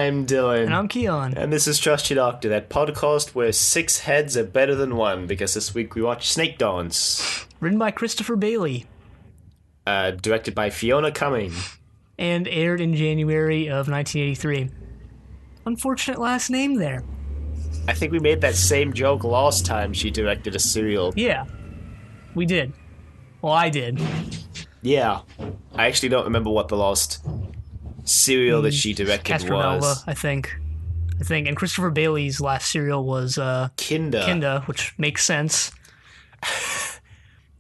I'm Dylan. And I'm Kiyan. And this is Trust Your Doctor, that podcast where 6 heads are better than 1, because this week we watched Snakedance. Written by Christopher Bailey. Directed by Fiona Cumming. And aired in January of 1983. Unfortunate last name there. I think we made that same joke last time she directed a serial. Yeah, we did. Well, I did. Yeah. I actually don't remember what the last serial that she directed was. I think. And Christopher Bailey's last serial was Kinda, which makes sense.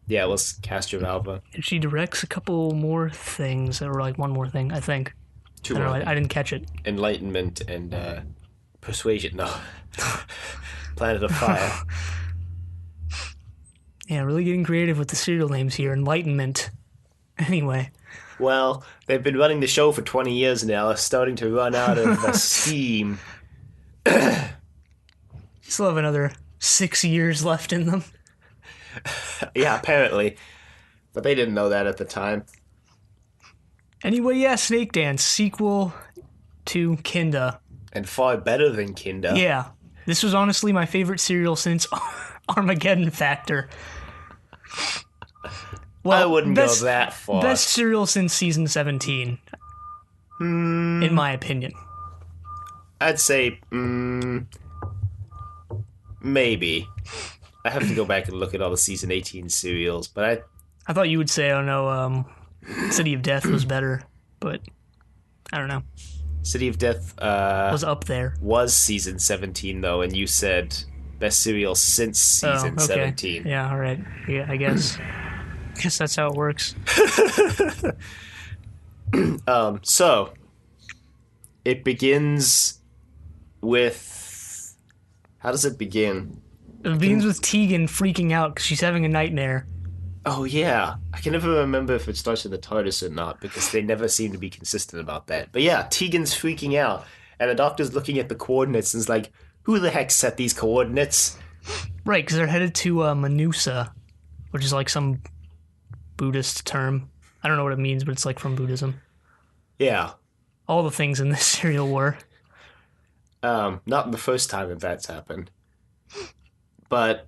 Yeah, it was Castrovalva. And she directs a couple more things, or like one more thing, I think. Two I don't more. know, I didn't catch it. Enlightenment and Persuasion. No. Planet of Fire. Yeah, really getting creative with the serial names here. Enlightenment. Anyway. Well, they've been running the show for 20 years now. They're starting to run out of steam. Still have another 6 years left in them. Yeah, apparently. But they didn't know that at the time. Anyway, yeah, Snakedance, sequel to Kinda. And far better than Kinda. Yeah. This was honestly my favorite serial since Armageddon Factor. Well, I wouldn't go that far. Best serial since season 17. In my opinion. I'd say, maybe. I have to go back and look at all the season 18 serials, but I thought you would say, oh no, City of Death was better, but I don't know. City of Death was up there. Was season 17 though, and you said best serial since season 17. Yeah, all right. Yeah, I guess. Guess that's how it works. So it begins with, how does it begin? It begins with Tegan freaking out because she's having a nightmare. Oh, yeah. I can never remember if it starts with the TARDIS or not, because they never seem to be consistent about that. But yeah, Tegan's freaking out, and the doctor's looking at the coordinates and is like, who the heck set these coordinates? Right, because they're headed to manussa, which is like some Buddhist term. I don't know what it means, but it's like from Buddhism. Yeah. All the things in this serial were. Not the first time that that's happened. But,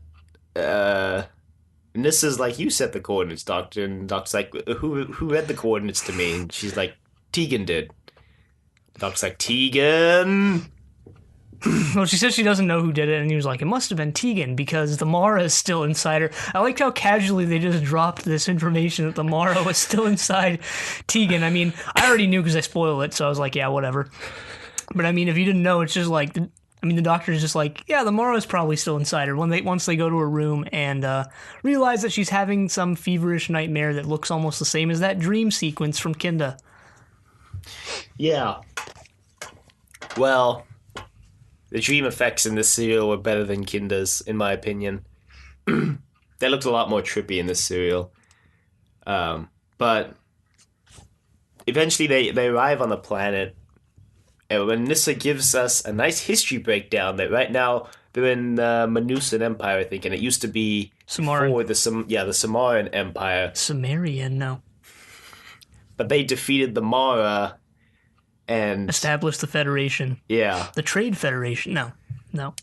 Nissa's like, you set the coordinates, Doctor. And the Doctor's like, who read the coordinates to me? And she's like, Tegan did. The Doctor's like, Tegan! Well, she says she doesn't know who did it, and he was like, it must have been Tegan, because the Mara is still inside her. I liked how casually they just dropped this information that the Mara was still inside Tegan. I mean, I already knew because I spoiled it, so I was like, yeah, whatever. But I mean, if you didn't know, it's just like, the Doctor's just like, yeah, the Mara is probably still inside her. Once they go to her room and realize that she's having some feverish nightmare that looks almost the same as that dream sequence from Kinda. Yeah. Well, the dream effects in this serial were better than Kinda's, in my opinion. They looked a lot more trippy in this serial. But eventually they arrive on the planet. And when Nissa gives us a nice history breakdown that right now they're in the Manussan Empire, I think, and it used to be Sumerian. before the Sumerian Empire. Sumerian, no. But they defeated the Mara and established the Federation. Yeah. The Trade Federation. No.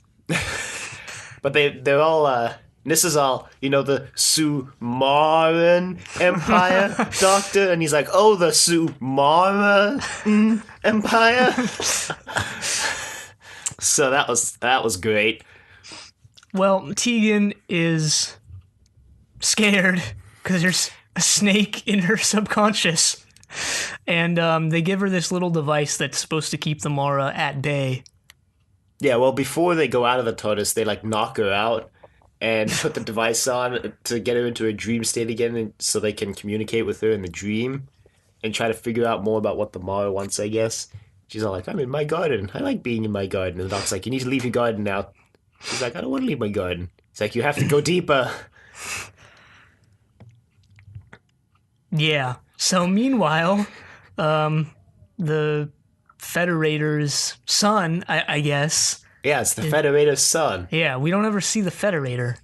But they're all Nissa's all, the Sumerian Empire, Doctor, and he's like, oh, the Sumerian Empire. So that was great. Well, Tegan is scared because there's a snake in her subconscious, and they give her this little device that's supposed to keep the Mara at bay. Yeah, well, before they go out of the TARDIS, they knock her out and put the device on to get her into a dream state again, so they can communicate with her in the dream and try to figure out more about what the Mara wants, I guess. She's all like, I'm in my garden. I like being in my garden. And the Doc's like, you need to leave your garden now. She's like, I don't want to leave my garden. It's like, you have to go deeper. Yeah. So meanwhile, the Federator's son, I guess. Yeah, it's the Federator's son. Yeah, we don't ever see the Federator.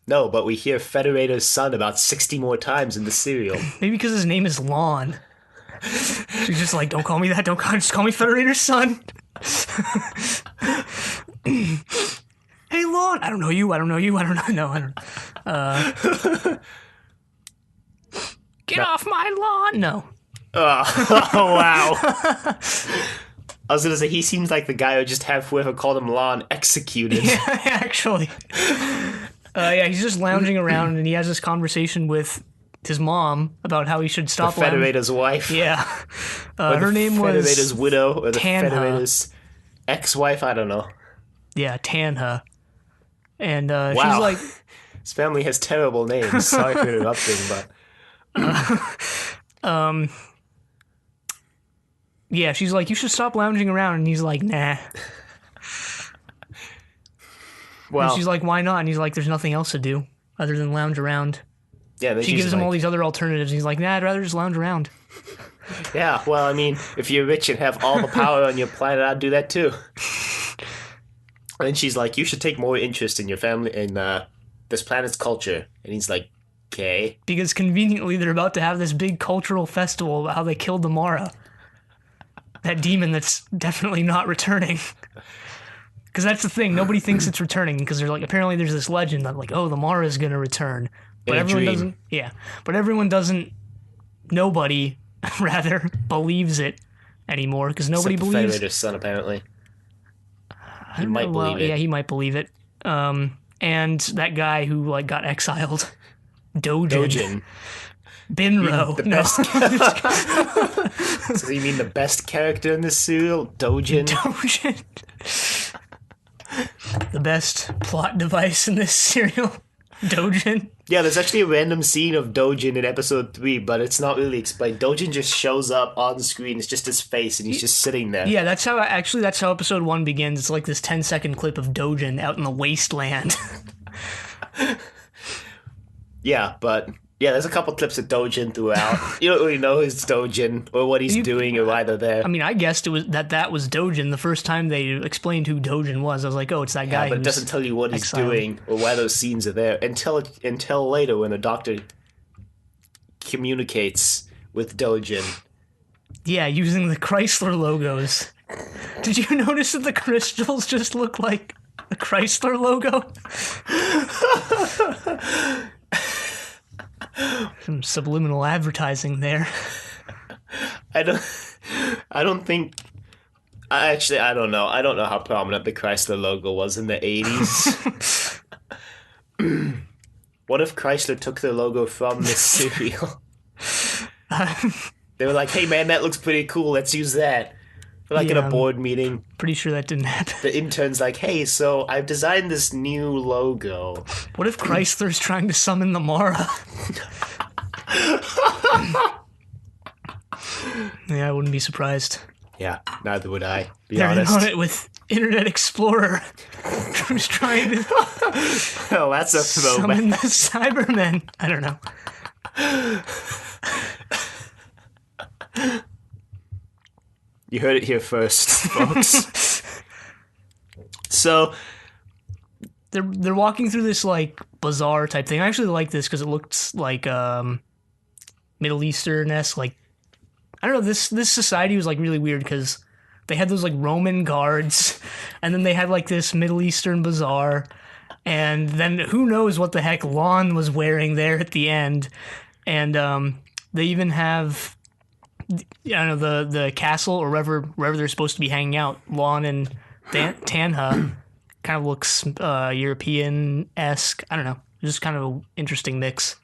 No, but we hear Federator's son about 60 more times in the serial. Maybe because his name is Lon. She's just like, don't call me that. Just call me Federator's son. Hey, Lon! I don't know you, I don't know you, I don't know. No, I don't. Get off my lawn! No. Oh, wow. I was gonna say, he seems like the guy who just have whoever called him Lon executed. Yeah, actually. Yeah, he's just lounging around and he has this conversation with his mom about how he should The stop lounging. Federator's wife. Yeah. Or Her the name Federator's was widow, or the Tanha. Federator's ex-wife, I don't know. Yeah, Tanha. And Wow. she's like, His family has terrible names. Sorry for interrupting, but... yeah, she's like, you should stop lounging around. And he's like, nah. Well, And she's like, why not? And he's like, there's nothing else to do other than lounge around. yeah, then She she's gives him like, all these other alternatives. And he's like, nah, I'd rather just lounge around. yeah, well, I mean, if you're rich and have all the power on your planet, I'd do that too. And then she's like, you should take more interest in your family, in this planet's culture. And he's like, okay. Because conveniently, they're about to have this big cultural festival about how they killed the Mara. That demon that's definitely not returning. Because that's the thing. Nobody thinks it's returning because they're like, apparently there's this legend that like, oh, the Mara is going to return. But In a everyone dream. doesn't. Yeah. But everyone doesn't. Nobody, rather, believes it anymore because nobody Except the believes. Federator's son, apparently. I He don't might know, well, believe it. Yeah, he might believe it. And that guy who like got exiled, Dojin. Dojin. Binro. The No. best. So you mean the best character in this serial? Dojin? Dojin. The best plot device in this serial. Dojin. Yeah, there's actually a random scene of Dojin in episode 3, but it's not really explained. Dojin just shows up on the screen. It's just his face, and he's just sitting there. Yeah, that's how episode 1 begins. It's like this 10-second clip of Dojin out in the wasteland. Yeah, but... Yeah, there's a couple clips of Dojin throughout. You don't really know it's Dojin, or what he's doing, or why they're there. I mean, I guessed it was that was Dojin the first time they explained who Dojin was. I was like, oh, it's that guy. Yeah, but it who's doesn't tell you what he's exiled. doing, or why those scenes are there, until later when the doctor communicates with Dojin. Yeah, using the Chrysler logos. Did you notice that the crystals just look like the Chrysler logo? Some subliminal advertising there. I don't think... I don't know. I don't know how prominent the Chrysler logo was in the 80s. What if Chrysler took their logo from this cereal? They were like, hey man, that looks pretty cool, let's use that. Like in Yeah, a board meeting, Pretty sure that didn't happen. the intern's like, hey, so I've designed this new logo. What if Chrysler's trying to summon the Mara? Yeah, I wouldn't be surprised. Yeah, neither would I, be They're in honest. on it with Internet Explorer, who's trying to Oh, that's a throwback. summon the Cybermen. I don't know. You heard it here first, folks. So, They're walking through this like bazaar type thing. I actually like this because it looks like Middle Eastern-esque. Like, I don't know, this society was like really weird because they had those like Roman guards, and then they had like this Middle Eastern bazaar, and then who knows what the heck Lon was wearing there at the end, and they even have, I don't know, the castle or wherever they're supposed to be hanging out. Lon and Tanha kind of looks European-esque. I don't know, just kind of an interesting mix.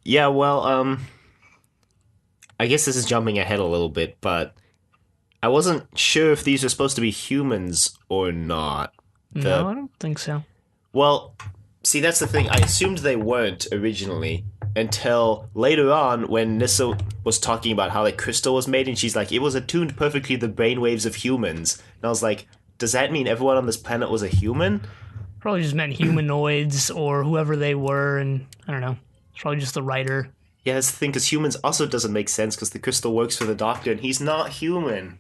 yeah, well, I guess this is jumping ahead a little bit, but I wasn't sure if these are supposed to be humans or not. No, I don't think so. Well, see, that's the thing. I assumed they weren't originally until later on when Nissa was talking about how like crystal was made, and she's like, it was attuned perfectly to the brainwaves of humans. And I was like, does that mean everyone on this planet was a human? Probably just meant humanoids or whoever they were, and I don't know. It's probably just the writer. Yeah, that's the thing, because humans also doesn't make sense because the crystal works for the doctor, and he's not human.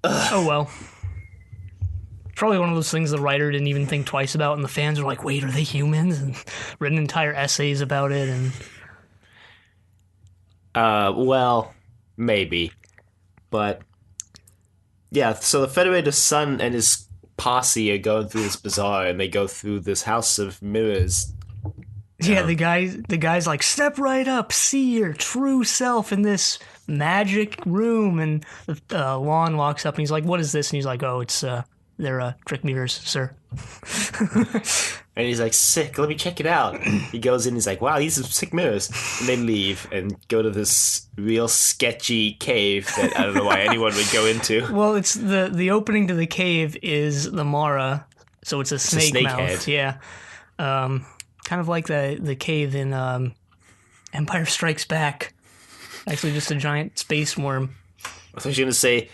Oh well. Probably one of those things the writer didn't even think twice about, and the fans were like, wait, are they humans? And written entire essays about it, and Well, maybe. But Yeah, so the Federator's son and his posse are going through this bazaar, and they go through this house of mirrors. Yeah, the guy's like, step right up, see your true self in this magic room. And Lon walks up and he's like, what is this? And he's like, oh, it's they're trick mirrors, sir. And he's like, sick, let me check it out. He goes in, he's like, wow, these are sick mirrors. And they leave and go to this real sketchy cave that I don't know why anyone would go into. Well, it's the opening to the cave is the Mara, so it's a snake mouth. head. Yeah. Kind of like the cave in Empire Strikes Back. Actually, just a giant space worm. I thought you were going to say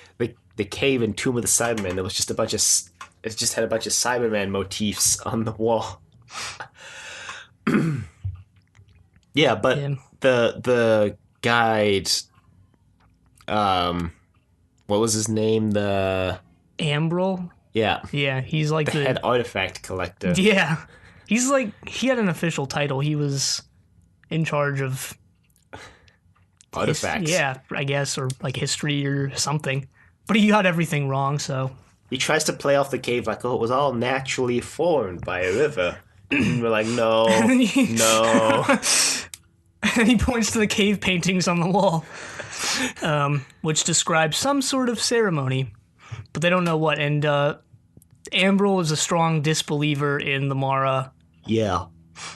the cave in Tomb of the Cybermen. There was just it just had a bunch of Cyberman motifs on the wall. Yeah, but the guide, what was his name? The Ambrel? Yeah. Yeah, he's like the head artifact collector. Yeah. He's like, he had an official title. He was in charge of artifacts. Yeah, I guess, or like history or something. But he got everything wrong, so. He tries to play off the cave like, oh, it was all naturally formed by a river. And we're like, no, no. And he points to the cave paintings on the wall, which describe some sort of ceremony, but they don't know what. And Ambrel is a strong disbeliever in the Mara. Yeah.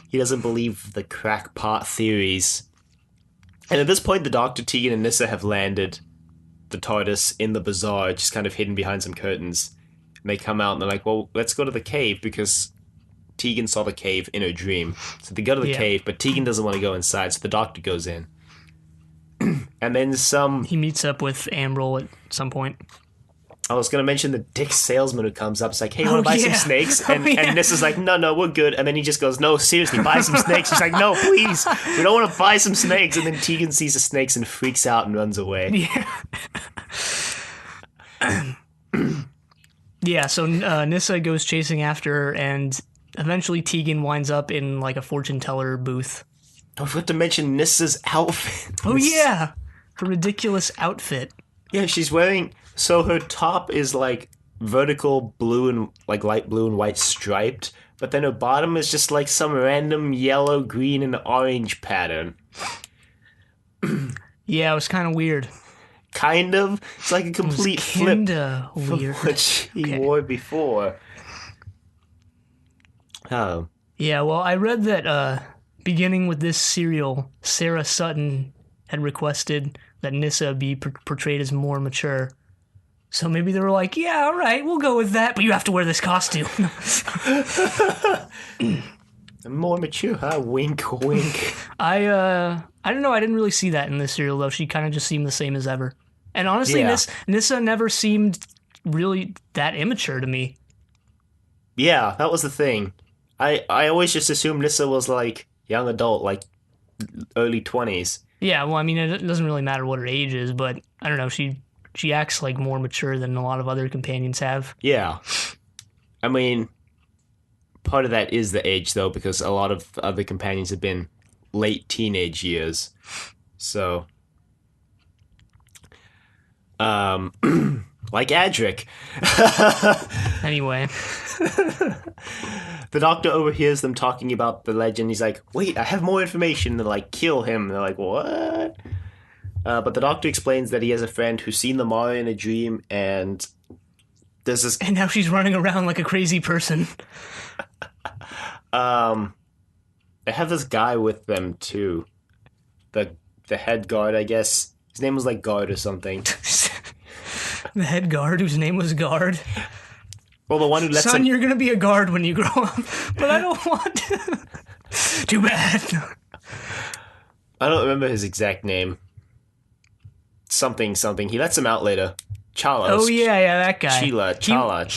He doesn't believe the crackpot theories. And at this point, the Doctor, Tegan, and Nyssa have landed the TARDIS in the bazaar, just kind of hidden behind some curtains. And they come out and they're like, well, let's go to the cave because Tegan saw the cave in her dream. So they go to the cave, but Tegan doesn't want to go inside, so the Doctor goes in. And then He meets up with Ambrel at some point. I was going to mention the dick salesman who comes up. It's like, hey, you want to buy some snakes? And Nissa's like, no, we're good. And then he just goes, no, seriously, buy some snakes. She's like, no, please. We don't want to buy some snakes. And then Tegan sees the snakes and freaks out and runs away. Yeah. Yeah, so Nyssa goes chasing after her, and eventually Tegan winds up in like a fortune teller booth. I forgot to mention Nissa's outfit. Oh, yeah. Her ridiculous outfit. Yeah, she's wearing... So her top is like vertical blue and like light blue and white striped, but then her bottom is just like some random yellow, green, and orange pattern. Yeah, it was kind of weird. Kind of? It's like a complete flip weird. from what she wore before. Oh. Yeah, well, I read that beginning with this serial, Sarah Sutton had requested that Nyssa be portrayed as more mature. So maybe they were like, yeah, all right, we'll go with that, but you have to wear this costume. More mature, huh? Wink, wink. I don't know, I didn't really see that in this serial, though. She kind of just seemed the same as ever. And honestly, Nyssa never seemed really that immature to me. Yeah, that was the thing. I always just assumed Nyssa was like young adult, like early 20s. Yeah, well, I mean, it doesn't really matter what her age is, but I don't know, she acts like more mature than a lot of other companions have. Yeah. I mean, part of that is the age, though, because a lot of other companions have been late teenage years. So, like Adric. Anyway. The Doctor overhears them talking about the legend. He's like, wait, I have more information. They're like, kill him. And they're like, what? But the Doctor explains that he has a friend who's seen the Mara in a dream, and there's this... And now she's running around like a crazy person. They have this guy with them, too. The head guard, I guess. His name was like Guard or something. The head guard whose name was Guard? Well, the one who lets Son, you're going to be a guard when you grow up, but I don't want to. Too bad. I don't remember his exact name. Something. He lets him out later. Chalos. Oh, yeah, that guy. Chala.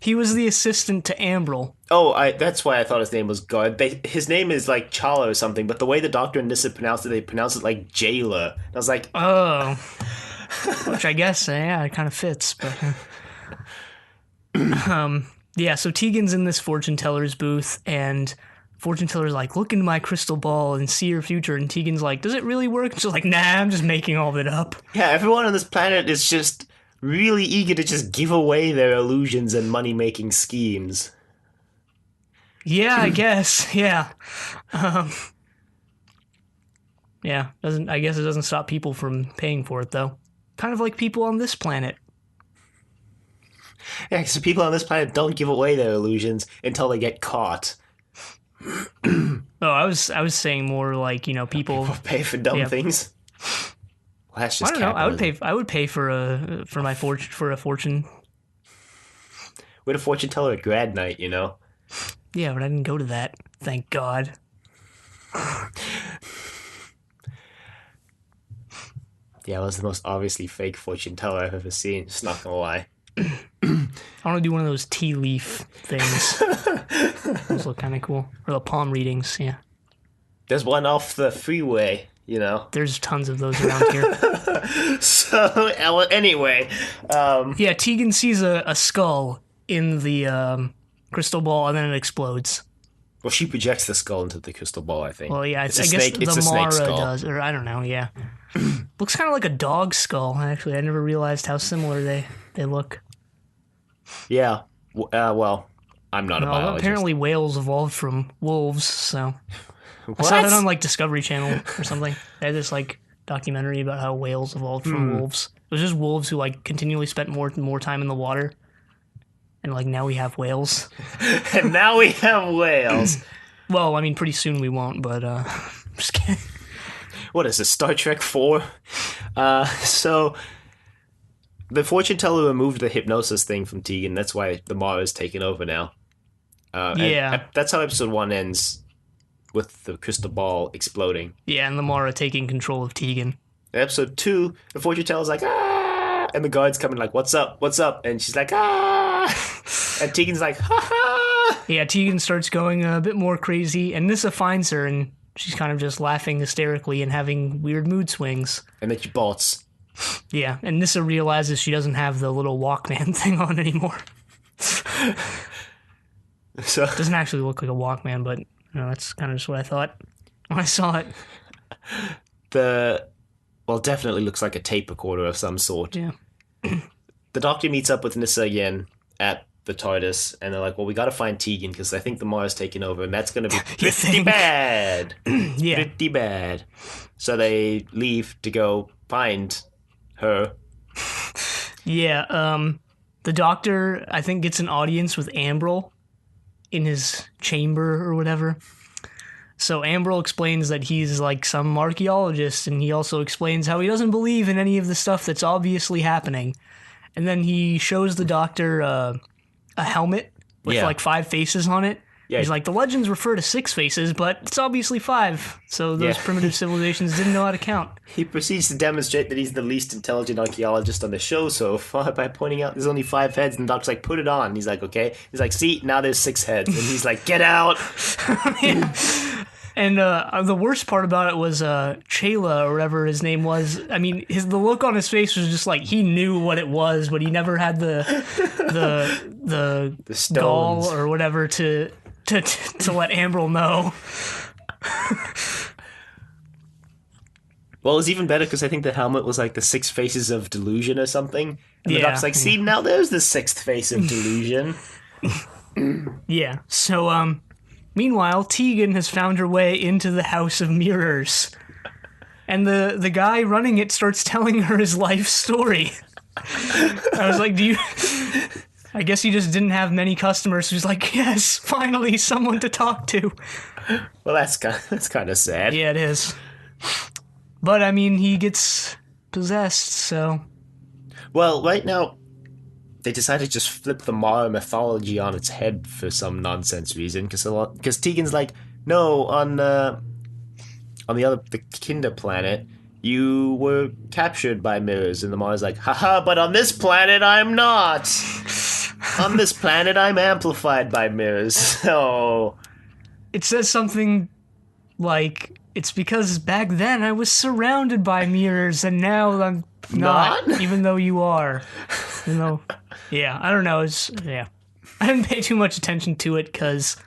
He was the assistant to Ambrel. Oh, that's why I thought his name was Guard. His name is like Chala or something, but the way the Doctor and Nyssa pronounce it, they pronounce it like Jailer. I was like... Oh. Which I guess, yeah, it kind of fits, but... Yeah, so Tegan's in this fortune teller's booth, and fortune teller's like, look into my crystal ball and see your future, and Tegan's like, does it really work? And she's like, nah, I'm just making all of it up. Yeah, everyone on this planet is just really eager to just give away their illusions and money-making schemes. Yeah, I guess. Yeah. Yeah, I guess it doesn't stop people from paying for it, though. Kind of like people on this planet. Yeah, because people on this planet don't give away their illusions until they get caught. Oh, I was saying more like, people Pay for dumb things. Well, that's just I don't know. capitalism. I would pay for a fortune. We had a fortune teller at grad night, Yeah, but I didn't go to that. Thank God. Yeah, it was the most obviously fake fortune teller I've ever seen. Just not gonna lie. I want to do one of those tea leaf things. Those look kind of cool. Or the palm readings, yeah. There's one off the freeway, There's tons of those around here. So, anyway. Yeah, Tegan sees a skull in the crystal ball and then it explodes. Well, she projects the skull into the crystal ball, I think. Well, yeah, I guess snake, the Mara does, or I don't know, yeah. Looks kind of like a dog skull, actually. I never realized how similar they look. Yeah. Well, I'm not a biologist. Apparently whales evolved from wolves, so... What? I saw that on, Discovery Channel or something. They had this, documentary about how whales evolved from wolves. It was just wolves who, continually spent more time in the water. And, now we have whales. And now we have whales. Well, I mean, pretty soon we won't, but, just kidding. What is this, Star Trek 4? So... The fortune teller removed the hypnosis thing from Tegan. That's why the Mara is taken over now. Yeah. And that's how episode 1 ends, with the crystal ball exploding. Yeah, and the Mara taking control of Tegan. In episode 2, the fortune teller's like, ah! And the guard's coming like, what's up? What's up? And she's like, ah! And Tegan's like, ha ha! Yeah, Tegan starts going a bit more crazy, and Nissa finds her, and she's kind of just laughing hysterically and having weird mood swings. And then she bolts. Yeah, and Nissa realizes she doesn't have the little Walkman thing on anymore. So it doesn't actually look like a Walkman, but that's kind of just what I thought when I saw it. Definitely looks like a tape recorder of some sort. Yeah. The Doctor meets up with Nissa again at the TARDIS, and they're like, well, we gotta find Tegan, because I think the Mara's taken over, and that's gonna be pretty bad. Yeah. Pretty bad. So they leave to go find her. Yeah, the Doctor, I think, gets an audience with Ambril in his chamber or whatever. So Ambril explains that he's some archaeologist, and he also explains how he doesn't believe in any of the stuff that's obviously happening. And then he shows the Doctor a helmet with 5 faces on it. Yeah. He's like, the legends refer to 6 faces, but it's obviously 5. So those primitive civilizations didn't know how to count. He proceeds to demonstrate that he's the least intelligent archaeologist on the show so far by pointing out there's only 5 heads, and the Doctor's like, put it on. He's like, okay. He's like, see, now there's 6 heads. And he's like, get out. Yeah. And the worst part about it was Chela, or whatever his name was. I mean, the look on his face was just like he knew what it was, but he never had the gall or whatever to let Ambril know. Well, it was even better because I think the helmet was the 6 faces of delusion or something. And the Doc's like, see, now there's the 6th face of delusion. Yeah, so, meanwhile, Tegan has found her way into the House of Mirrors. And the guy running it starts telling her his life story. I was like, I guess he just didn't have many customers. He's like, yes, finally, someone to talk to. Well, that's kind of sad. Yeah, it is. But, I mean, he gets possessed, so... Well, right now, they decided to just flip the Mara mythology on its head for some nonsense reason, because Tegan's like, no, on the Kinder planet, you were captured by mirrors, and the Mara's like, haha, but on this planet, I'm not! On this planet, I'm amplified by mirrors, so... It says something like, it's because back then I was surrounded by mirrors, and now I'm not? Even though you are. Yeah, I don't know, I didn't pay too much attention to it, because...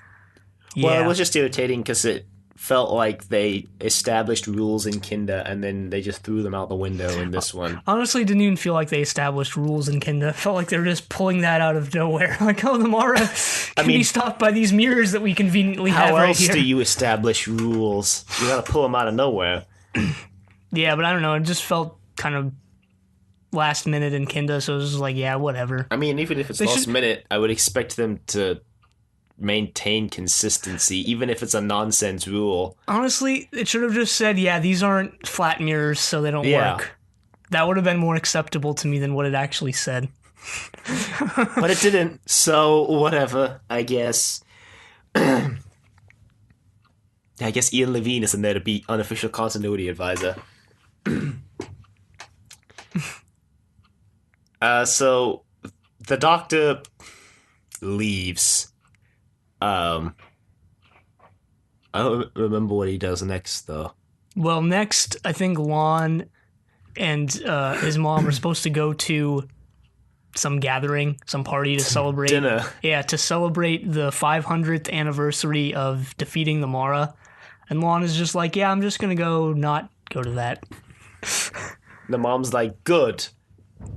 Yeah. Well, it was just irritating, because it felt like they established rules in Kinder and then they just threw them out the window in this one. Honestly, didn't even feel like they established rules in Kinda. Felt like they were just pulling that out of nowhere. Like, oh, the Mara can be stopped by these mirrors that we conveniently have right here. How else do you establish rules? You gotta pull them out of nowhere. Yeah, but I don't know. It just felt kind of last minute in Kinda, so it was just like, yeah, whatever. I mean, even if it's last minute, I would expect them to maintain consistency, even if it's a nonsense rule. Honestly, it should have just said, yeah, these aren't flat mirrors, so they don't work. That would have been more acceptable to me than what it actually said. But it didn't, so whatever, I guess. I guess Ian Levine isn't there to be unofficial continuity advisor. So the Doctor leaves. I don't remember what he does next, though. Well, next, I think Lon and his mom are supposed to go to some gathering, some party to celebrate. Dinner. Yeah, to celebrate the 500th anniversary of defeating the Mara. And Lon is just like, yeah, I'm just going to not go to that. The mom's like, good.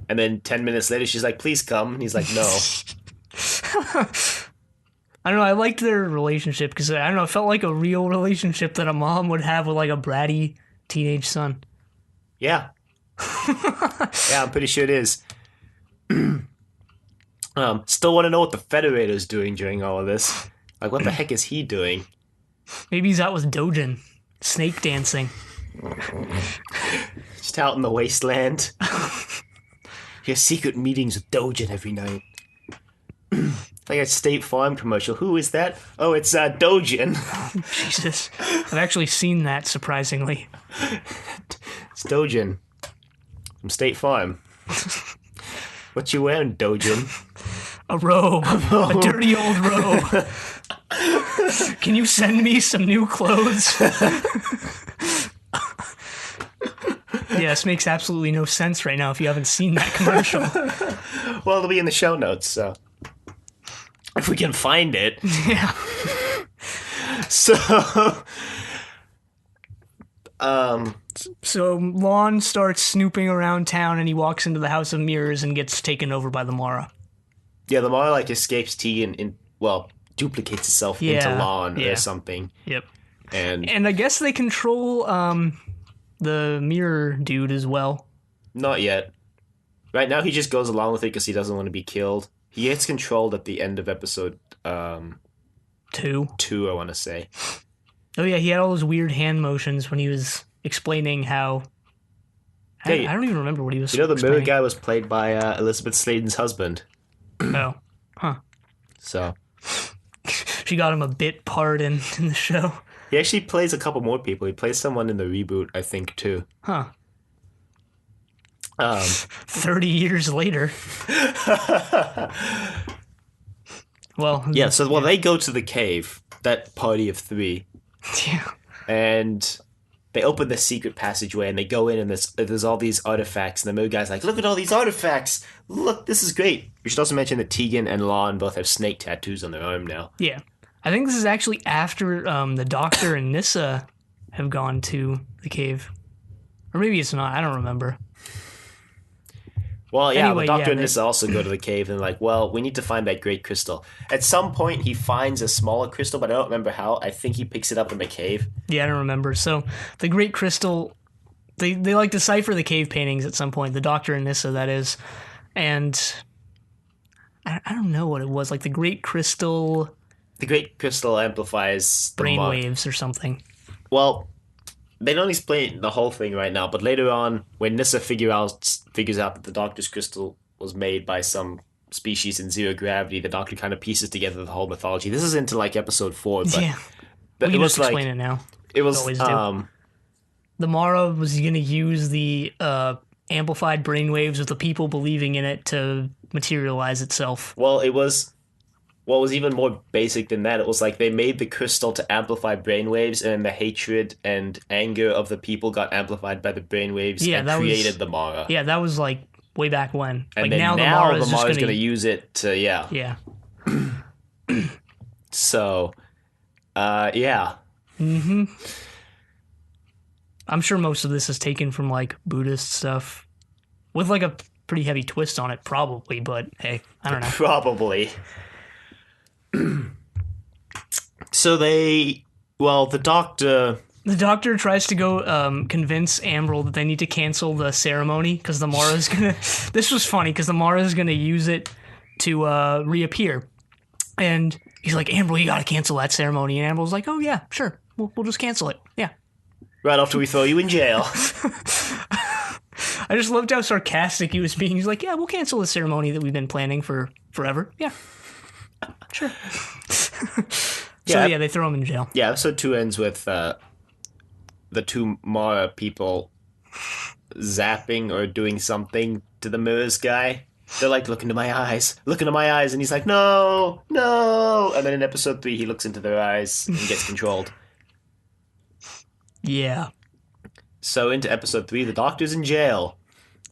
And then 10 minutes later, she's like, please come. And he's like, no. I don't know, I liked their relationship because, I don't know, it felt like a real relationship that a mom would have with, like, a bratty teenage son. Yeah. Yeah, I'm pretty sure it is. Still want to know what the Federator's doing during all of this. Like, what the heck is he doing? Maybe he's out with Dojin, snake dancing. Just out in the wasteland. He has secret meetings with Dojin every night. Like a State Farm commercial. Who is that? Oh, it's Dojin. Oh, Jesus. I've actually seen that, surprisingly. It's Dojin. From State Farm. What you wearing, Dojin? A robe. A dirty old robe. Can you send me some new clothes? Yeah, this makes absolutely no sense right now if you haven't seen that commercial. Well, it'll be in the show notes, so... if we can find it. Yeah. So... So Lon starts snooping around town and he walks into the House of Mirrors and gets taken over by the Mara. Yeah, the Mara, like, escapes Tegan in... well, duplicates itself into Lon or something. Yep. And I guess they control, the mirror dude as well. Not yet. Right now, he just goes along with it because he doesn't want to be killed. He gets controlled at the end of episode 2, I want to say. Oh yeah, he had all those weird hand motions when he was explaining how... I don't even remember what he was explaining. The mirror guy was played by Elizabeth Sladen's husband. Oh. Huh. So. She got him a bit part in the show. He actually plays a couple more people. He plays someone in the reboot, I think, too. Huh. 30 years later. Well, yeah, they go to the cave, that party of 3. Yeah. And they open the secret passageway and they go in and there's all these artifacts. And the mirror guy's like, look at all these artifacts. Look, this is great. We should also mention that Tegan and Lon both have snake tattoos on their arm now. Yeah. I think this is actually after the Doctor and Nyssa have gone to the cave. Or maybe it's not. I don't remember. Well, yeah, anyway, the Doctor and Nyssa also go to the cave and like, well, we need to find that great crystal. At some point, he finds a smaller crystal, but I don't remember how. I think he picks it up in the cave. Yeah, I don't remember. So the great crystal, they like decipher the cave paintings at some point. The Doctor and Nyssa, that is. And I don't know what it was. Like the great crystal... The great crystal amplifies... brainwaves or something. Well... They don't explain the whole thing right now, but later on, when Nyssa figures out that the Doctor's crystal was made by some species in zero gravity, the Doctor kind of pieces together the whole mythology. This is into like episode 4, but yeah, we can just explain it now. It was the Mara was going to use the amplified brainwaves of the people believing in it to materialize itself. Well, it was. What was even more basic than that, it was like they made the crystal to amplify brainwaves, and the hatred and anger of the people got amplified by the brainwaves and created the Mara. Yeah, that was like way back when. And like then now the Mara's going to use it to, Yeah. So, yeah. I'm sure most of this is taken from like Buddhist stuff with like a pretty heavy twist on it, probably. But hey, I don't know. Probably. So the doctor. The doctor tries to go convince Ambrel that they need to cancel the ceremony because the Mara's gonna. This was funny because the Mara's gonna use it to reappear, and he's like, Ambrel, you gotta cancel that ceremony. And Ambrel's like, oh yeah, sure, we'll just cancel it. Yeah. Right after we throw you in jail. I just loved how sarcastic he was being. He's like, yeah, we'll cancel the ceremony that we've been planning for forever. Yeah, sure. So yeah, they throw him in jail. Yeah, episode 2 ends with the two Mara people zapping or doing something to the mirrors guy. They're like, look into my eyes, and he's like, no. And then in episode 3, he looks into their eyes and gets controlled. Yeah. So into episode 3, the doctor's in jail.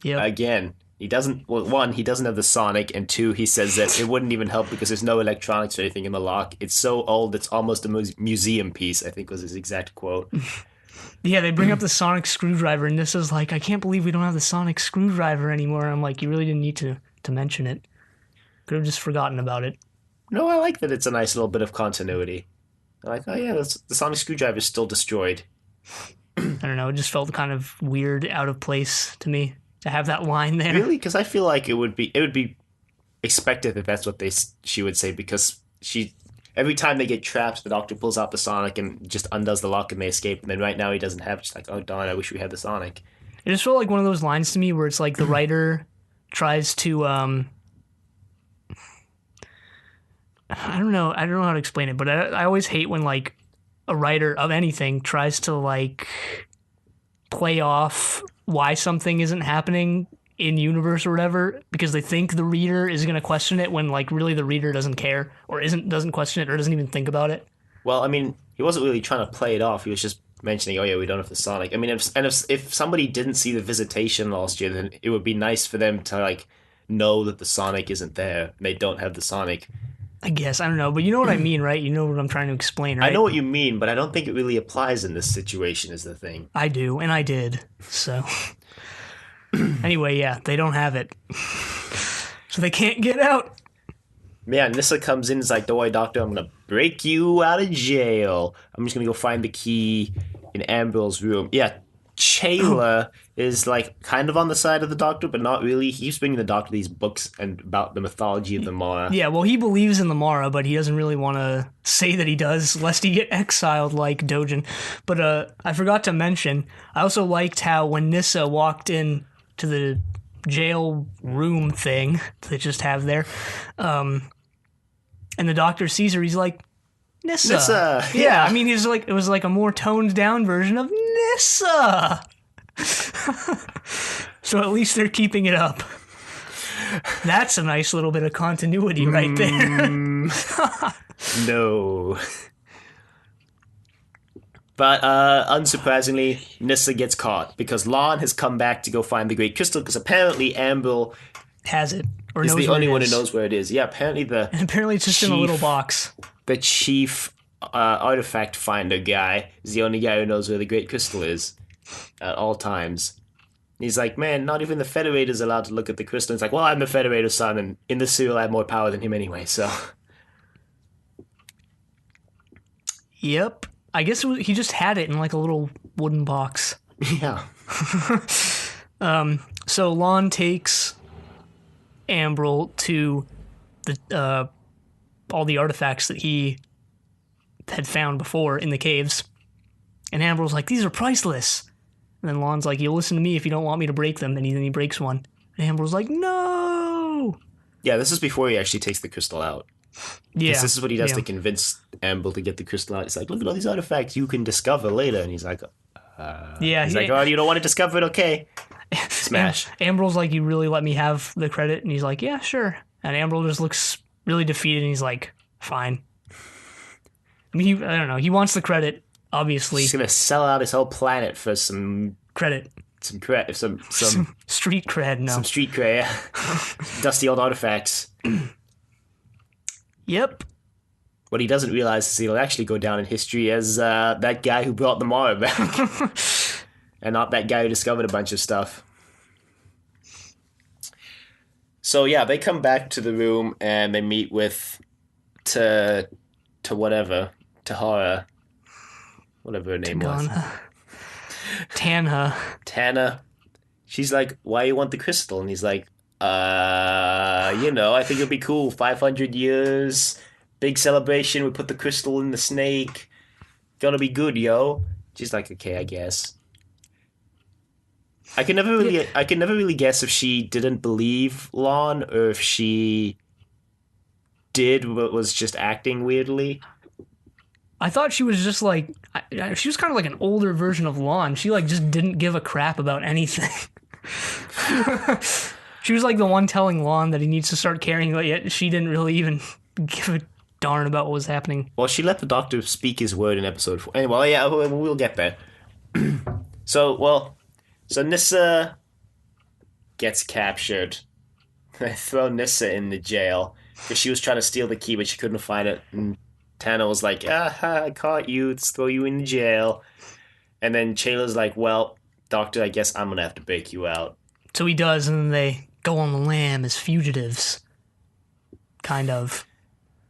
Yeah. Again, he doesn't. Well, 1, he doesn't have the sonic, and 2, he says that it wouldn't even help because there's no electronics or anything in the lock. It's so old, it's almost a museum piece. I think was his exact quote. Yeah, they bring up the sonic screwdriver, and this is like, I can't believe we don't have the sonic screwdriver anymore. I'm like, you really didn't need to mention it. Could have just forgotten about it. No, I like that it's a nice little bit of continuity. I'm like, oh yeah, the sonic screwdriver is still destroyed. I don't know, it just felt kind of weird, out of place to me to have that line there. Really? Because I feel like it would be expected that that's what she would say, because every time they get trapped, the doctor pulls out the sonic and just undoes the lock and they escape. And then right now he doesn't have it. Just like, oh darn, I wish we had the sonic. It just felt like one of those lines to me where it's like the writer tries to I don't know how to explain it, but I always hate when like a writer of anything tries to like play off why something isn't happening in universe or whatever because they think the reader is going to question it when like really the reader doesn't care or doesn't question it or doesn't even think about it. Well, I mean, he wasn't really trying to play it off. He was just mentioning, oh yeah, we don't have the sonic. I mean, if somebody didn't see the Visitation last year, then it would be nice for them to like know that the sonic isn't there and they don't have the sonic. I guess, I don't know, but you know what I mean, right? You know what I'm trying to explain, right? I know what you mean, but I don't think it really applies in this situation is the thing. I do, and I did, so... Anyway, yeah, they don't have it. So they can't get out. Yeah, Nissa comes in and is like, don't worry, doctor, I'm going to break you out of jail. I'm just going to go find the key in Ambrel's room. Yeah, Chayla is like kind of on the side of the doctor, but not really. He keeps bringing the doctor these books and about the mythology of the Mara. Yeah, well, he believes in the Mara, but he doesn't really want to say that he does, lest he get exiled like Dojin. But I forgot to mention, I also liked how when Nissa walked in to the jail room thing they just have there, and the doctor sees her, he's like, Nissa. Yeah, I mean, he's like, it was like a more toned down version of Nissa. So at least they're keeping it up. That's a nice little bit of continuity right there. No. But unsurprisingly, Nissa gets caught because Lon has come back to go find the Great Crystal because apparently Ambrel has it. Or is knows the only one who knows where it is. Yeah, apparently it's just in a little box. The chief artifact finder guy is the only guy who knows where the Great Crystal is at all times. And he's like, man, not even the Federator's allowed to look at the crystal. It's like, well, I'm the Federator's son, and in the serial I have more power than him anyway, so... Yep. I guess he just had it in like a little wooden box. Yeah. So Lon takes Ambrel to the all the artifacts that he had found before in the caves. And Ambrel's like, these are priceless. And then Lon's like, you'll listen to me if you don't want me to break them. And then he breaks one. And Ambrel's like, no! Yeah, this is before he actually takes the crystal out. Yeah. This is what he does to convince Ambrel to get the crystal out. He's like, look at all these artifacts you can discover later. And he's like, he's like, oh, you don't want to discover it? Okay. Smash. Ambrel's like, you really let me have the credit? And he's like, yeah, sure. And Ambrel just looks really defeated, and he's like, fine. I mean, I don't know. He wants the credit, obviously. He's going to sell out his whole planet for some... credit. Some street cred, no. Some street cred, yeah. Dusty old artifacts. Yep. What he doesn't realize is he'll actually go down in history as that guy who brought the Mara back. And not that guy who discovered a bunch of stuff. So yeah, they come back to the room and they meet with Tahara, whatever her name was. Tana. She's like, why you want the crystal? And he's like, I think it'll be cool. 500 years, big celebration. We put the crystal in the snake. Gonna be good, yo. She's like, okay, I guess. I can never really guess if she didn't believe Lon or if she did but was just acting weirdly. I thought she was just like, she was kind of like an older version of Lon. She like just didn't give a crap about anything. She was like the one telling Lon that he needs to start caring, but yet she didn't really even give a darn about what was happening. Well, she let the doctor speak his word in episode 4. Anyway, yeah, we'll get there. So Nissa gets captured. They throw Nissa in the jail because she was trying to steal the key, but she couldn't find it. And Tana was like, I caught you. Let's throw you in jail. And then Chayla's like, well, doctor, I guess I'm going to have to break you out. So he does, and then they go on the lam as fugitives. Kind of.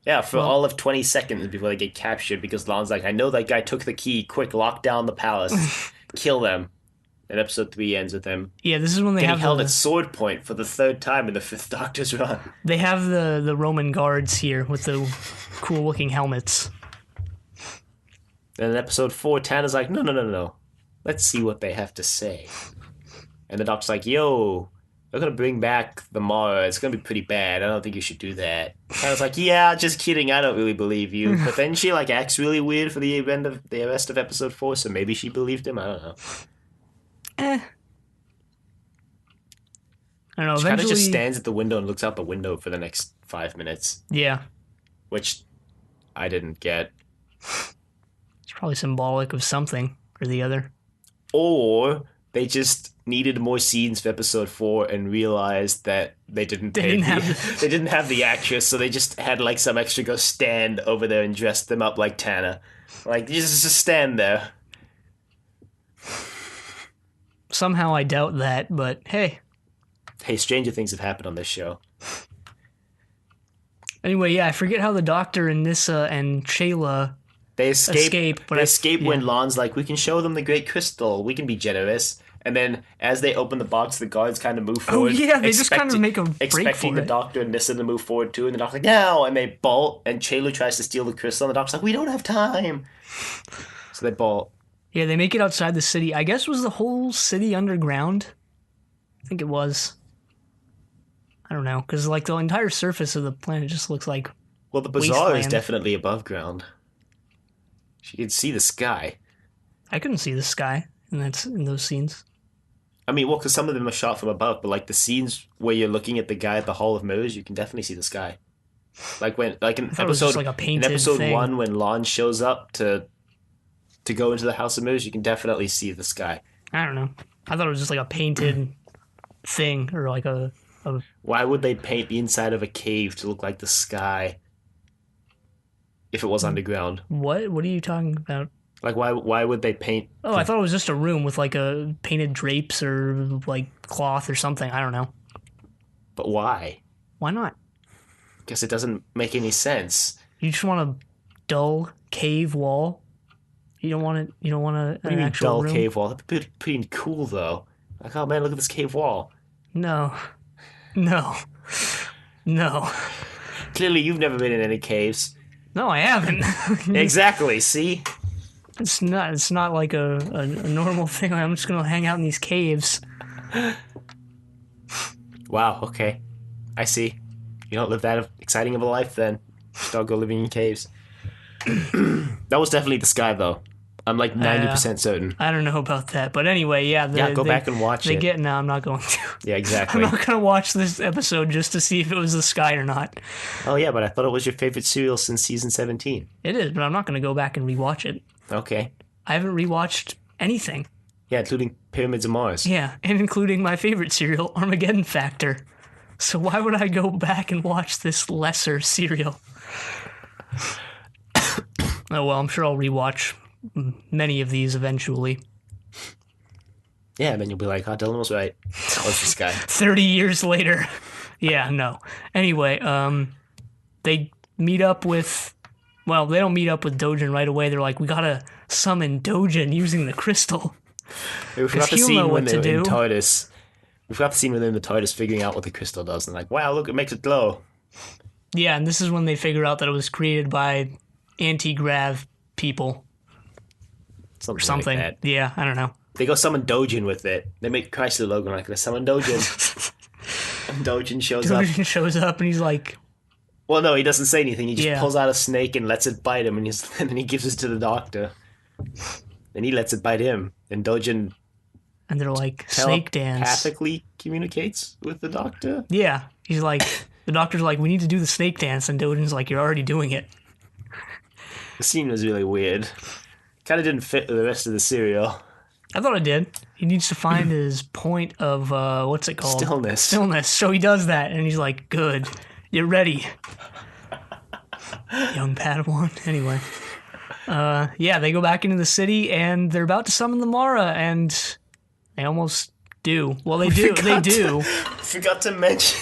Yeah, for all of 20 seconds before they get captured, because Lon's like, I know that guy took the key. Quick, lock down the palace. Kill them. And episode 3 ends with him. Yeah, this is when they getting held at sword point for the 3rd time in the 5th Doctor's run. They have the Roman guards here with the cool-looking helmets. And in episode 4, Tana's like, no. Let's see what they have to say. And the Doctor's like, yo, they're going to bring back the Mara. It's going to be pretty bad. I don't think you should do that. Tana's like, yeah, just kidding. I don't really believe you. But then she like acts really weird for the rest of episode 4, so maybe she believed him. I don't know. I don't know. She kind of just stands at the window and looks out the window for the next 5 minutes. Yeah. Which I didn't get. It's probably symbolic of something or the other. Or they just needed more scenes for episode 4 and realized that they didn't have the actress, so they just had like some extra go stand over there and dress them up like Tana. Like, just stand there. Somehow I doubt that, but hey. Hey, stranger things have happened on this show. Anyway, yeah, I forget how the Doctor and Nissa and Chayla escape. They escape when Lon's like, we can show them the Great Crystal. We can be generous. And then as they open the box, the guards kind of move forward. Oh, yeah, they just kind of make a break for it. Expecting the Doctor and Nissa to move forward too. And the Doctor's like, no! And they bolt. And Chayla tries to steal the crystal. And the Doctor's like, we don't have time. So they bolt. Yeah, they make it outside the city. I guess was the whole city underground? I think it was. I don't know, because like the entire surface of the planet just looks like well, the bazaar is definitely above ground. You can see the sky. I couldn't see the sky in those scenes. I mean, well, because some of them are shot from above, but like the scenes where you're looking at the guy at the Hall of Mirrors, you can definitely see the sky. Like in episode like a painted thing. 1 when Lon shows up to go into the House of Mirrors, you can definitely see the sky. I don't know. I thought it was just like a painted thing or like a... Why would they paint the inside of a cave to look like the sky if it was underground? What are you talking about? Like, why would they paint... Oh, I thought it was just a room with like a painted drapes or like cloth or something. I don't know. But why? Why not? Because it doesn't make any sense. You just want a dull cave wall? You don't want it. You don't want an actual dull room? Cave wall? That'd be pretty cool, though. Like, oh man, look at this cave wall. No. Clearly, you've never been in any caves. No, I haven't. Exactly. See, it's not like a normal thing. I'm just gonna hang out in these caves. Wow. Okay, I see. You don't live that exciting of a life, then. Just all go living in caves. That was definitely the sky, though. I'm like 90% certain. I don't know about that, but anyway, yeah. Go back and watch it. No, I'm not going to. Yeah, exactly. I'm not going to watch this episode just to see if it was the sky or not. Oh yeah, but I thought it was your favorite serial since season 17. It is, but I'm not going to go back and rewatch it. Okay. I haven't rewatched anything. Yeah, including Pyramids of Mars. Yeah, and including my favorite serial, Armageddon Factor. So why would I go back and watch this lesser serial? Oh, well, I'm sure I'll rewatch many of these eventually. Yeah, and then you'll be like, oh, Dylan was right. That was this guy. 30 years later. Yeah, no. Anyway, they meet up with... Well, they don't meet up with Dojin right away. They're like, we gotta summon Dojin using the crystal. We forgot the he'll know scene what when to they're in do. TARDIS. We forgot the scene when they're in the TARDIS figuring out what the crystal does. And like, wow, look, it makes it glow. Yeah, and this is when they figure out that it was created by anti-grav people. Something like that. Yeah, I don't know. They go summon Dojin with it. They make Chrysler logo like, let's summon Dojin. And Dojin shows up. Dojin shows up and he's like... Well, no, he doesn't say anything. He just Yeah. pulls out a snake and lets it bite him, and then he gives it to the doctor. And he lets it bite him. And Dojin And they're like, Snakedance. telepathically communicates with the doctor. Yeah, he's like... The doctor's like, we need to do the Snakedance, and Dojin's like, you're already doing it. The scene was really weird. Kind of didn't fit with the rest of the serial. I thought it did. He needs to find his point of, what's it called? Stillness. Stillness. So he does that, and he's like, good. You're ready. Young Padawan. Anyway. Yeah, they go back into the city, and they're about to summon the Mara, and they almost do. Well, they do. They do. Forgot to mention...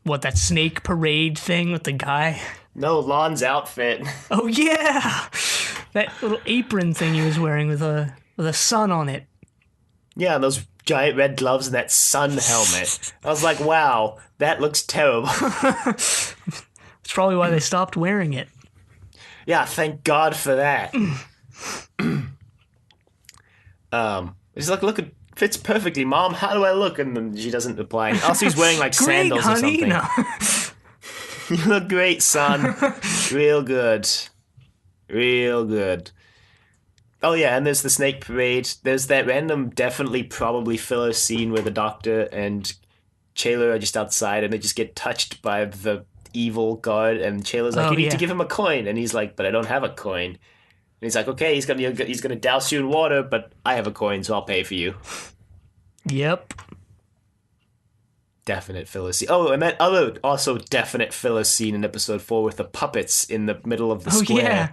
What, that snake parade thing with the guy? No, Lon's outfit. Oh, yeah! That little apron thing he was wearing with a sun on it. Yeah, and those giant red gloves and that sun helmet. I was like, wow, that looks terrible. That's probably why they stopped wearing it. Yeah, thank God for that. He's like, look, it fits perfectly, Mom. How do I look? And then she doesn't reply. Also, he's wearing like Great, sandals honey. or something. No. You look great, son. Real good. Real good. Oh yeah, and there's the snake parade. There's that random, definitely, probably filler scene where the doctor and Chayla are just outside and they just get touched by the evil guard, and Chayla's like, you need to give him a coin. And he's like, but I don't have a coin. And he's like, okay, he's gonna douse you in water, but I have a coin, so I'll pay for you. Yep. Definite filler scene. Oh, and that other also definite filler scene in episode 4 with the puppets in the middle of the square. Yeah.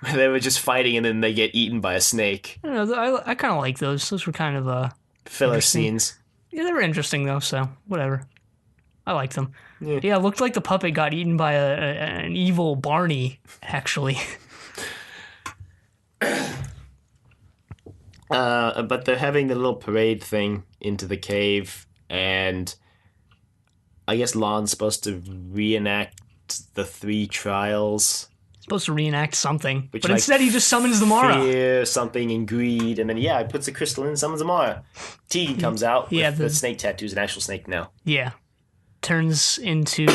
Where they were just fighting and then they get eaten by a snake. I don't know, I kind of like those. Those were kind of Filler scenes. Yeah, they were interesting though. So whatever, I liked them. Yeah. Yeah, it looked like the puppet got eaten by an evil Barney. Actually. But they're having the little parade thing into the cave, and I guess Lon's supposed to reenact the 3 trials. Supposed to reenact something, Which, but like, instead he just summons the Mara. Fear, something, and greed, and then he puts the crystal in and summons the Mara. Tegan comes out with the snake tattoos, an actual snake now. Yeah. Turns into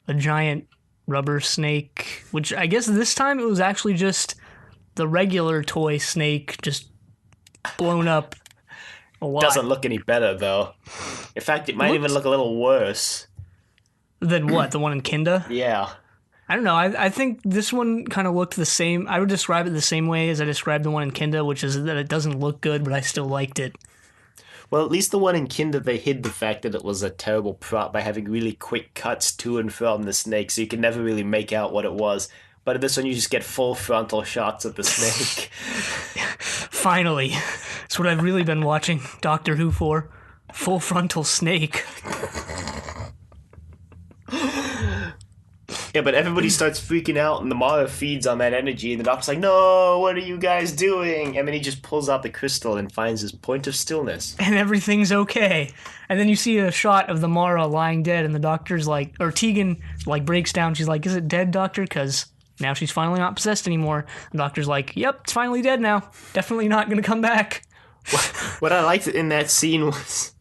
a giant rubber snake, which I guess this time it was actually just the regular toy snake, just blown up a lot. Doesn't look any better, though. In fact, it might even look a little worse. Than what? The one in Kinda? Yeah. I don't know. I think this one kind of looked the same. I would describe it the same way as I described the one in Kinda, which is that it doesn't look good, but I still liked it. Well, at least the one in Kinder, they hid the fact that it was a terrible prop by having really quick cuts to and from the snake, so you can never really make out what it was. But in this one, you just get full frontal shots of the snake. Finally. It's what I've really been watching Doctor Who for. Full frontal snake. Yeah, but everybody starts freaking out, and the Mara feeds on that energy, and the doctor's like, no, what are you guys doing? And then he just pulls out the crystal and finds his point of stillness. And everything's okay. And then you see a shot of the Mara lying dead, and the doctor's like, or Tegan, like, breaks down. She's like, is it dead, doctor? Because now she's finally not possessed anymore. The doctor's like, yep, it's finally dead now. Definitely not going to come back. What I liked in that scene was...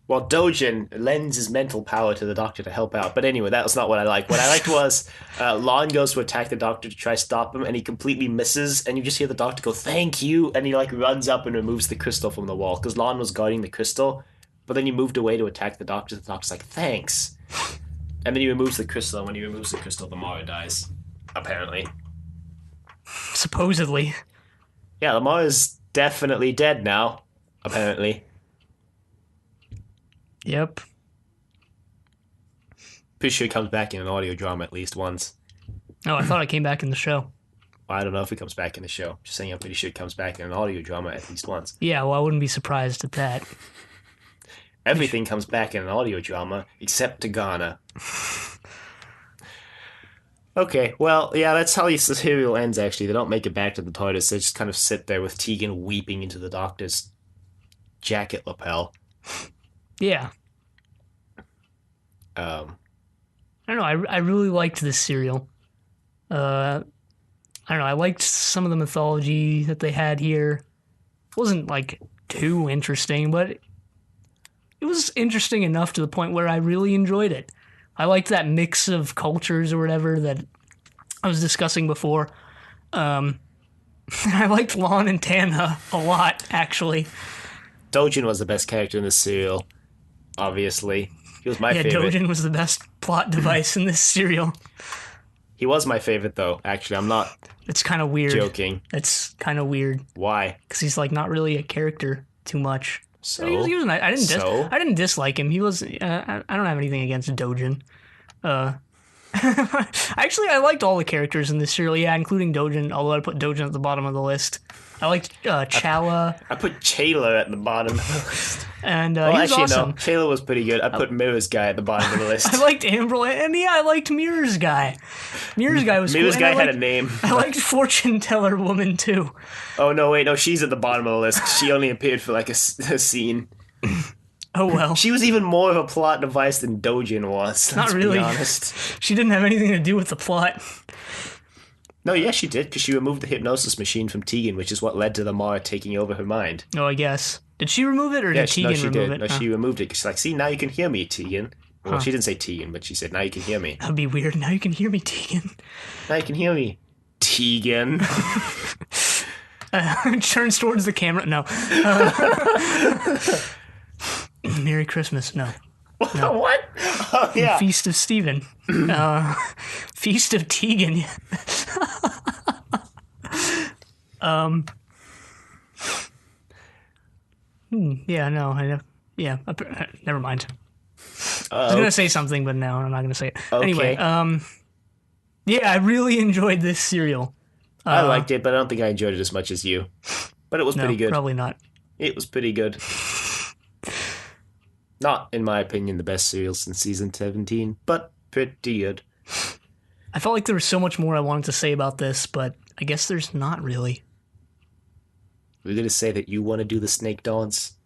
Well, Dojin lends his mental power to the doctor to help out. But anyway, that was not what I liked. What I liked was Lon goes to attack the doctor to try to stop him, and he completely misses, and you just hear the doctor go, thank you, and he like runs up and removes the crystal from the wall, because Lon was guarding the crystal, but then he moved away to attack the doctor's like, thanks. And then he removes the crystal, and when he removes the crystal, the Mara dies. Apparently. Supposedly. Yeah, the Mara's definitely dead now. Apparently. Yep. Pretty sure he comes back in an audio drama at least once. Oh, I thought I came back in the show. I don't know if he comes back in the show. Just saying, I'm pretty sure he comes back in an audio drama at least once. Yeah, well, I wouldn't be surprised at that. Everything comes back in an audio drama except Ghana. Okay, well, yeah, that's how the serial ends, actually. They don't make it back to the TARDIS. They just kind of sit there with Tegan weeping into the Doctor's jacket lapel. Yeah. I don't know. I really liked this serial. I don't know. I liked some of the mythology that they had here. It wasn't, like, too interesting, but it was interesting enough to the point where I really enjoyed it. I liked that mix of cultures or whatever that I was discussing before. I liked Lon and Tana a lot, actually. Dojin was the best character in this serial, obviously. He was my favorite. Yeah, Dojin was the best plot device in this serial. He was my favorite, though, actually. I'm not It's kind of weird. joking. It's kind of weird. Why? Because he's, like, not really a character too much. So? He was nice. I So? didn't dislike him. He was. I don't have anything against Dojin. Actually, I liked all the characters in this serial, yeah, including Dojin, although I put Dojin at the bottom of the list. I liked Chala. I put Chayla at the bottom of the list. And Well, he was actually, awesome. no. Chayla was pretty good. I put Mirror's Guy at the bottom of the list. I liked Ambrose, and yeah, I liked Mirror's Guy. Mirror's Guy was Mirror's cool. Guy And had a name. I liked Fortune Teller Woman, too. Oh, no, wait, no, she's at the bottom of the list. She only appeared for, like, a scene. Oh, well. She was even more of a plot device than Dojin was, Not let's really. be honest. She didn't have anything to do with the plot. No, yeah, she did, because she removed the hypnosis machine from Tegan, which is what led to the Mara taking over her mind. Oh, I guess. Did she remove it, or Yeah, did Tegan she remove did. it? No, she removed it. She's like, see, now you can hear me, Tegan. Well, she didn't say Tegan, but she said, now you can hear me. That'd be weird. Now you can hear me, Tegan. Now you can hear me, Tegan. Turns towards the camera. No. Merry Christmas. No. What? Oh, yeah. Feast of Stephen. Feast of Tegan. Yeah, no. Never mind. I was going to say something, but no, I'm not going to say it. Okay. Anyway, yeah, I really enjoyed this serial. I liked it, but I don't think I enjoyed it as much as you. But it was No, pretty good. probably not. It was pretty good. Not, in my opinion, the best serial since season 17, but pretty good. I felt like there was so much more I wanted to say about this, but I guess there's not really. We're going to say that you want to do the snake dance.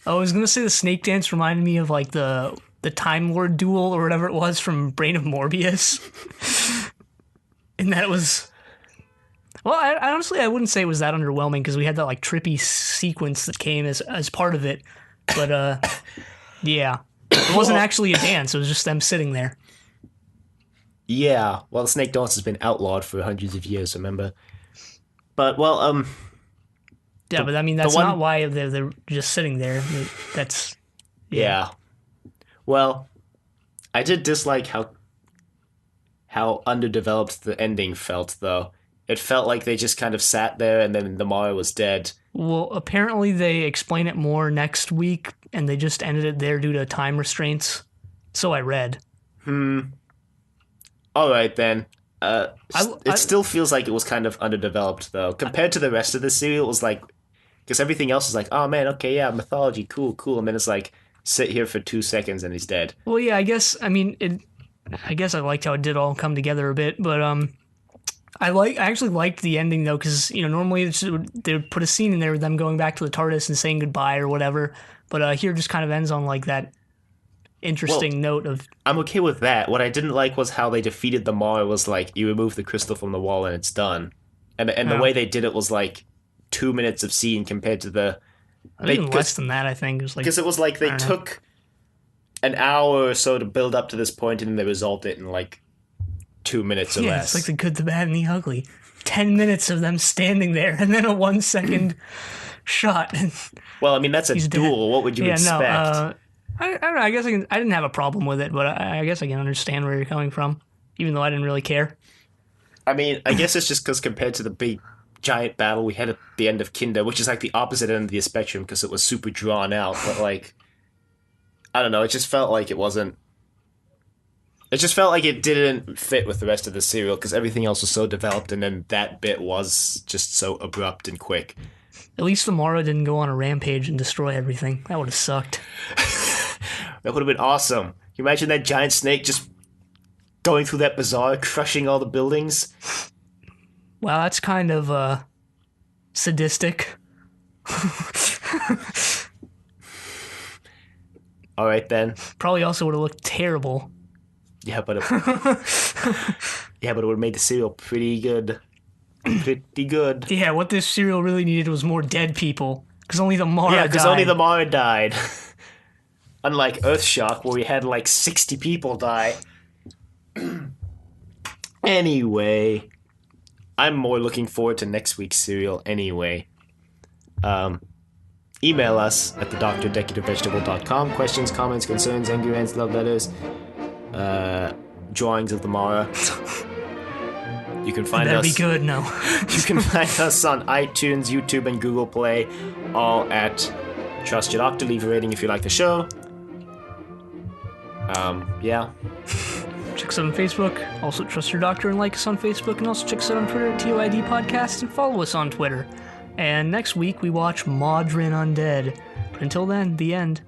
I was gonna say the Snakedance reminded me of like the Time Lord duel or whatever it was from Brain of Morbius, and that it was. Well, I honestly I wouldn't say it was that underwhelming because we had that like trippy sequence that came as part of it, but yeah, it wasn't actually a dance. It was just them sitting there. Yeah, well, the snake dance has been outlawed for hundreds of years, remember? But, well, Yeah, but I mean that's not why they're just sitting there. That's yeah. Well, I did dislike how underdeveloped the ending felt, though. It felt like they just kind of sat there and then the Mara was dead. Well, apparently they explain it more next week, and they just ended it there due to time restraints. So I read. All right, then. It still feels like it was kind of underdeveloped, though. Compared to the rest of the serial, it was like... Because everything else is like, oh, man, okay, yeah, mythology, cool. And then it's like, sit here for 2 seconds and he's dead. Well, yeah, I guess I liked how it did all come together a bit, but I actually liked the ending though, because normally they would put a scene in there with them going back to the TARDIS and saying goodbye or whatever, but here it just kind of ends on like that interesting note of. I'm okay with that. What I didn't like was how they defeated the Mara was like, you remove the crystal from the wall and it's done, and the way they did it was like 2 minutes of scene compared to the. Even less than that, I think. Because it was like they took an hour or so to build up to this point, and then they resolved it in like 2 minutes or less. Yeah, it's like the good, the bad, and the ugly. 10 minutes of them standing there, and then a 1 second shot. Well, I mean, that's a duel. What would you expect? No, I don't know. I guess I didn't have a problem with it, but I guess I can understand where you're coming from, even though I didn't really care. I mean, I guess it's just because compared to the big giant battle we had at the end of Kinder, which is like the opposite end of the spectrum because it was super drawn out, but like, I don't know, it just felt like it wasn't It just felt like it didn't fit with the rest of the serial because everything else was so developed, and then that bit was just so abrupt and quick. At least the Mara didn't go on a rampage and destroy everything. That would have sucked. That would have been awesome. Can you imagine that giant snake just going through that bazaar, crushing all the buildings? Wow, that's kind of sadistic. All right then. Probably also would have looked terrible. Yeah, but it would have made the cereal pretty good. Pretty good. Yeah, what this cereal really needed was more dead people. Because only the Mara died. Yeah, because only the Mara died. Unlike Earthshock, where we had like 60 people die. Anyway, I'm more looking forward to next week's cereal anyway. Email us at thedoctor@decorativevegetable.com. Questions, comments, concerns, angry rants, love letters, drawings of the Mara. You can find That'd us. be good, no. You can find us on iTunes, YouTube, and Google Play, all at Trust Your Doctor. Leave a rating if you like the show. Yeah. Check us out on Facebook. Also, Trust Your Doctor and like us on Facebook. And also check us out on Twitter at TOID Podcast and follow us on Twitter. And next week we watch Modern Undead. But until then, the end.